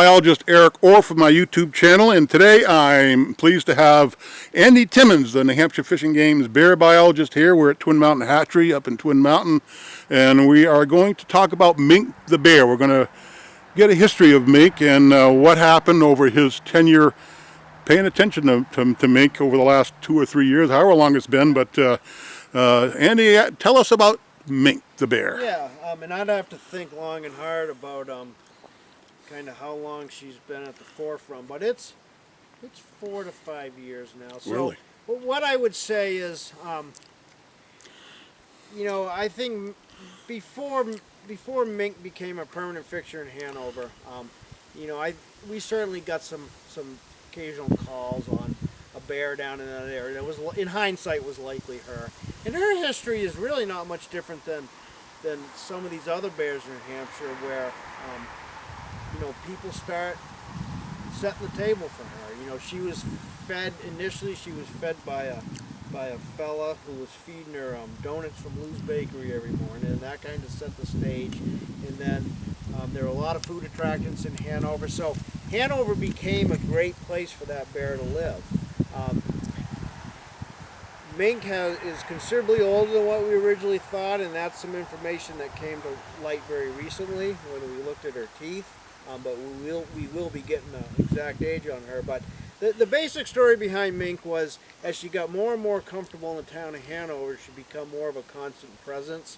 biologist Eric Orr from my YouTube channel, and today I'm pleased to have Andy Timmons, the New Hampshire Fish and Game's bear biologist here. We're at Twin Mountain Hatchery up in Twin Mountain, and we are going to talk about Mink the bear. We're going to get a history of Mink and what happened over his tenure paying attention to Mink over the last 2 or 3 years, however long it's been. But Andy, tell us about Mink the bear. Yeah, and I'd have to think long and hard about kind of how long she's been at the forefront, but it's 4 to 5 years now. So, really? But what I would say is, I think before Mink became a permanent fixture in Hanover, we certainly got some occasional calls on a bear down in that area. It was, in hindsight, was likely her. And her history is really not much different than some of these other bears in New Hampshire, where people start setting the table for her. She was fed initially. She was fed by a fella who was feeding her donuts from Lou's Bakery every morning, and that kind of set the stage. And then there were a lot of food attractions in Hanover, so Hanover became a great place for that bear to live. Mink is considerably older than what we originally thought, and that's some information that came to light very recently when we looked at her teeth. But we will be getting the exact age on her. But the basic story behind Mink was, as she got more and more comfortable in the town of Hanover, she became more of a constant presence.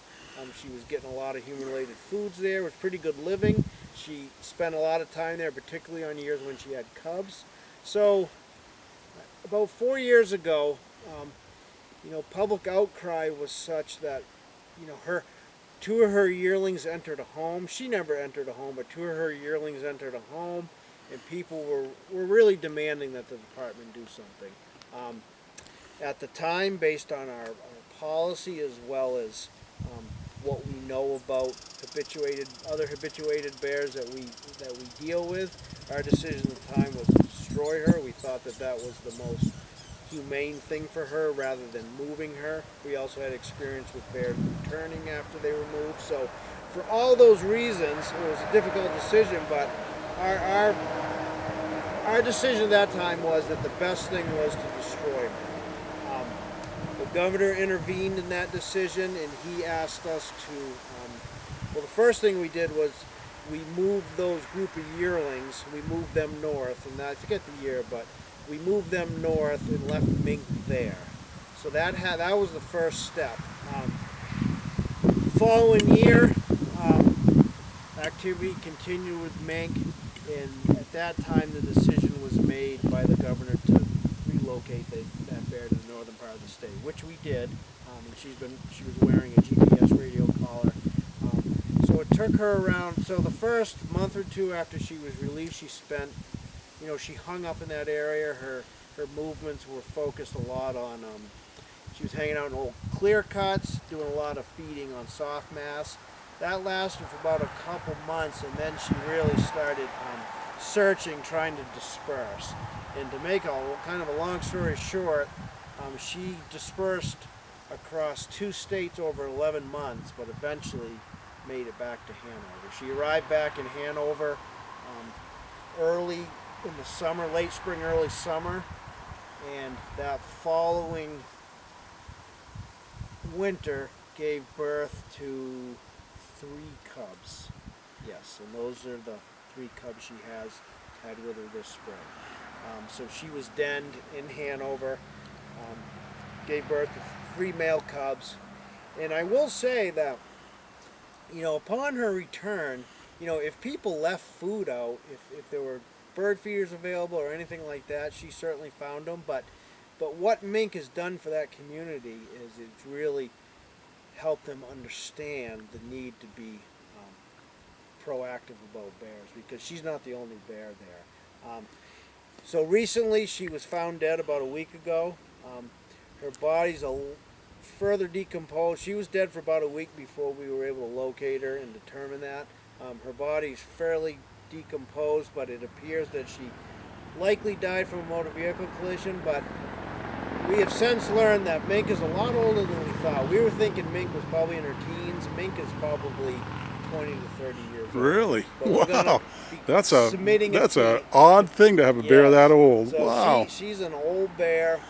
She was getting a lot of human-related foods there. It was pretty good living. She spent a lot of time there, particularly on years when she had cubs. So about 4 years ago, public outcry was such that, two of her yearlings entered a home. She never entered a home, but two of her yearlings entered a home, and people were really demanding that the department do something. At the time, based on our policy as well as what we know about other habituated bears that we deal with, our decision at the time was to destroy her. We thought that was the most humane thing for her rather than moving her. We also had experience with bears returning after they were moved. So for all those reasons, it was a difficult decision, but our decision at that time was that the best thing was to destroy her. The governor intervened in that decision, and he asked us to, the first thing we did was we moved those group of yearlings, we moved them north, and I forget the year, but we moved them north and left Mink there. So that was the first step. Following year, activity continued with Mink, and at that time the decision was made by the governor to relocate that bear to the northern part of the state, which we did. And she was wearing a GPS radio collar. So it took her around. So the first month or two after she was released, she spent. She hung up in that area. Her movements were focused a lot on, she was hanging out in old clear cuts, doing a lot of feeding on soft mass. That lasted for about a couple months, and then she really started searching, trying to disperse. And to make a kind of a long story short, she dispersed across 2 states over 11 months, but eventually made it back to Hanover. She arrived back in Hanover early in the summer, late spring, early summer, and that following winter gave birth to 3 cubs. Yes, and those are the 3 cubs she had with her this spring. So she was denned in Hanover, gave birth to 3 male cubs, and I will say that, upon her return, if people left food out, if there were bird feeders available or anything like that, she certainly found them. But what Mink has done for that community is it's really helped them understand the need to be proactive about bears, because she's not the only bear there. So recently she was found dead about a week ago. Her body's further decomposed. She was dead for about a week before we were able to locate her and determine that. Her body's fairly decomposed, but it appears that she likely died from a motor vehicle collision. But we have since learned that Mink is a lot older than we thought. We were thinking Mink was probably in her teens. Mink is probably 20 to 30 years old. Really? But we're gonna Wow. be That's submitting it a to- odd thing to have a bear Yes. that old. So Wow. she's an old bear.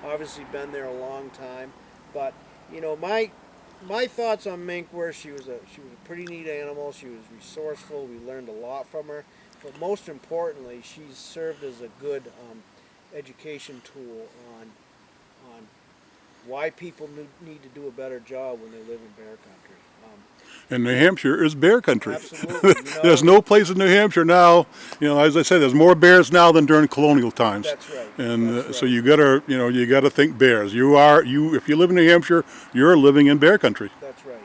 Obviously been there a long time. But you know, my thoughts on Mink were she was a pretty neat animal. She was resourceful. We learned a lot from her. But most importantly, she's served as a good education tool on why people need to do a better job when they live in bear country. And New Hampshire is bear country. Absolutely. You know, There's no place in New Hampshire now. As I said, there's more bears now than during colonial times. That's right. And That's so right. you gotta think bears. If you live in New Hampshire, you're living in bear country. That's right.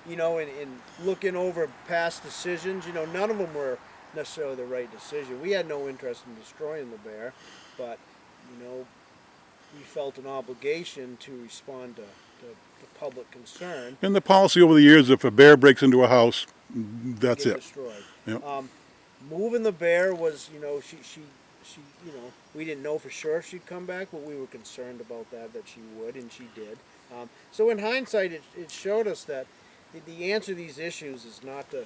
In looking over past decisions, none of them were necessarily the right decision. We had no interest in destroying the bear, but, we felt an obligation to respond to public concern. And the policy over the years, if a bear breaks into a house, that's Get it. destroyed. Yep. Moving the bear was, she we didn't know for sure if she'd come back, but we were concerned about that she would, and she did. So in hindsight, it showed us that the answer to these issues is not to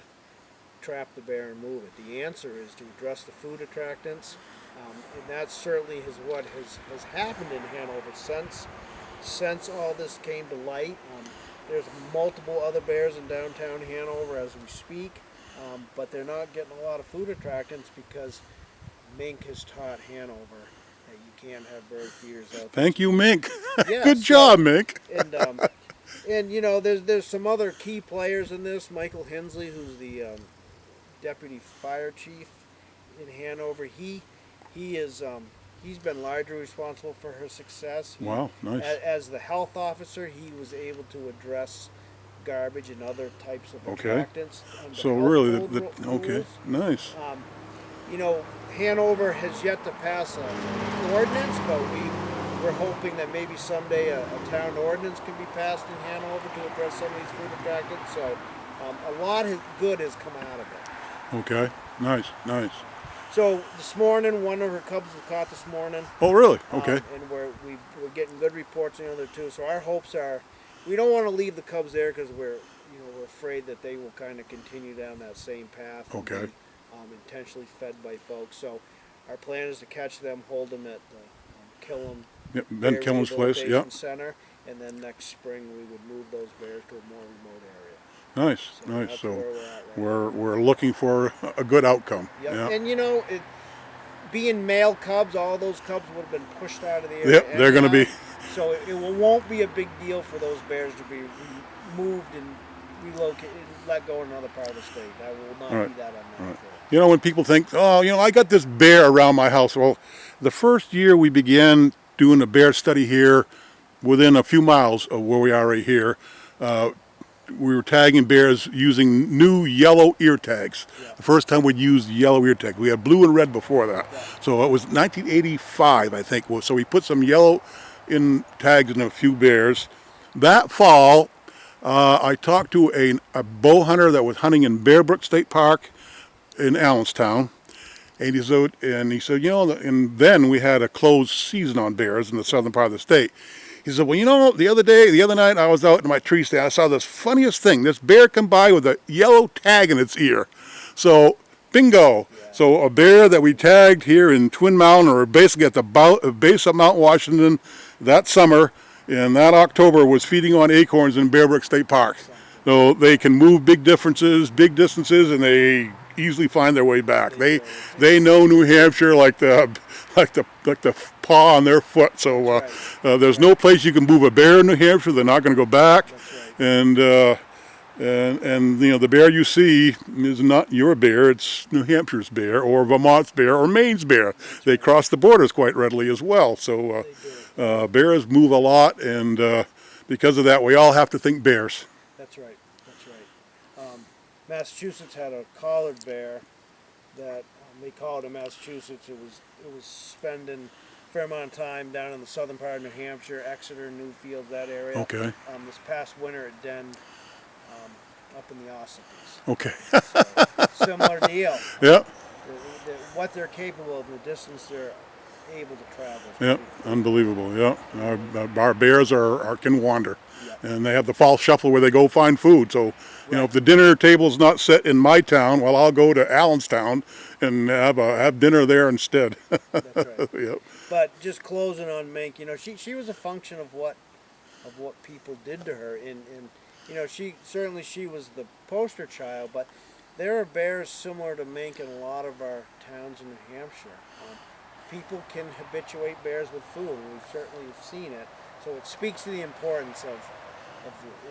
trap the bear and move it. The answer is to address the food attractants, and that certainly is what has happened in Hanover since all this came to light. There's multiple other bears in downtown Hanover as we speak, but they're not getting a lot of food attractants because Mink has taught Hanover that you can't have bird feeders out there. Thank you, Mink. Yeah, Good job, Mink. And there's some other key players in this. Michael Hensley, who's the deputy fire chief in Hanover, he's been largely responsible for her success. Wow, nice. As the health officer, he was able to address garbage and other types of Okay. attractants. under So health really, code okay, rules. nice. Hanover has yet to pass an ordinance, but we're hoping that maybe someday a town ordinance can be passed in Hanover to address some of these food attractants. So a lot of good has come out of it. Okay, nice. So this morning, one of her cubs was caught this morning. Oh, really? Okay. And we're getting good reports on the other two. So our hopes are, we don't want to leave the cubs there because we're afraid that they will kind of continue down that same path. And Okay. be, intentionally fed by folks. So our plan is to catch them, hold them at the Killam Yep, Ben Bear Killen's place. Rehabilitation Yep. Center, and then next spring we would move those bears to a more remote area. Nice. That's So where we're at right we're looking for a good outcome. now. Yep. Yeah. And being male cubs, all those cubs would have been pushed out of the area. Yep, they're going to be. So it won't be a big deal for those bears to be moved and relocated, let go in another part of the state. That will not Right. be that unnatural. When people think, oh, I got this bear around my house. Well, the first year we began doing a bear study here, within a few miles of where we are right here, we were tagging bears using new yellow ear tags. Yeah. The first time we'd used yellow ear tag. We had blue and red before that. Yeah. So it was 1985, I think. So we put some yellow in tags in a few bears. That fall, I talked to a bow hunter that was hunting in Bear Brook State Park in Allenstown, and he said, and then we had a closed season on bears in the southern part of the state. He said, well, the other night I was out in my tree stand, I saw this funniest thing. This bear come by with a yellow tag in its ear. So, bingo. Yeah. So a bear that we tagged here in Twin Mountain, or basically at the base of Mount Washington that summer, in that October, was feeding on acorns in Bear Brook State Park. So they can move big distances, and they easily find their way back. They know New Hampshire like the paw on their foot. So there's no place you can move a bear in New Hampshire. They're not going to go back. That's right. And the bear you see is not your bear. It's New Hampshire's bear, or Vermont's bear, or Maine's bear. They cross the borders quite readily as well. So bears move a lot, and because of that, we all have to think bears. That's right. Massachusetts had a collared bear that they called in Massachusetts. It was spending a fair amount of time down in the southern part of New Hampshire, Exeter, Newfield, that area. Okay. This past winter it denned up in the Ossipes. Okay. So, similar deal. Yep. What they're capable of, the distance they're able to travel. Yep, unbelievable. Yeah, our bears can wander, and they have the fall shuffle where they go find food. So, you know, if the dinner table's not set in my town, well, I'll go to Allenstown and have dinner there instead. That's right. Yep. But just closing on Mink, you know, she was a function of what people did to her, and you know, she was the poster child. But there are bears similar to Mink in a lot of our towns in New Hampshire. People can habituate bears with food, and we've certainly seen it. So it speaks to the importance of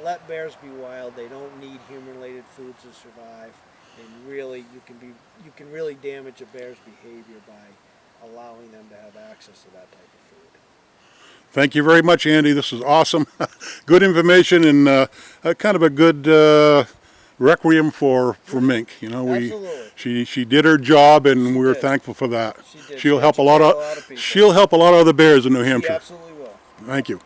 let bears be wild. They don't need human-related food to survive, and really you can really damage a bear's behavior by allowing them to have access to that type of food. Thank you very much, Andy. This is awesome. Good information and kind of a good requiem for Mink. You know, Absolutely. she did her job, and we were did. thankful for that. She did. She'll She help a lot educated a lot of people. she'll help a lot of other bears in New She Hampshire. absolutely will. Thank you.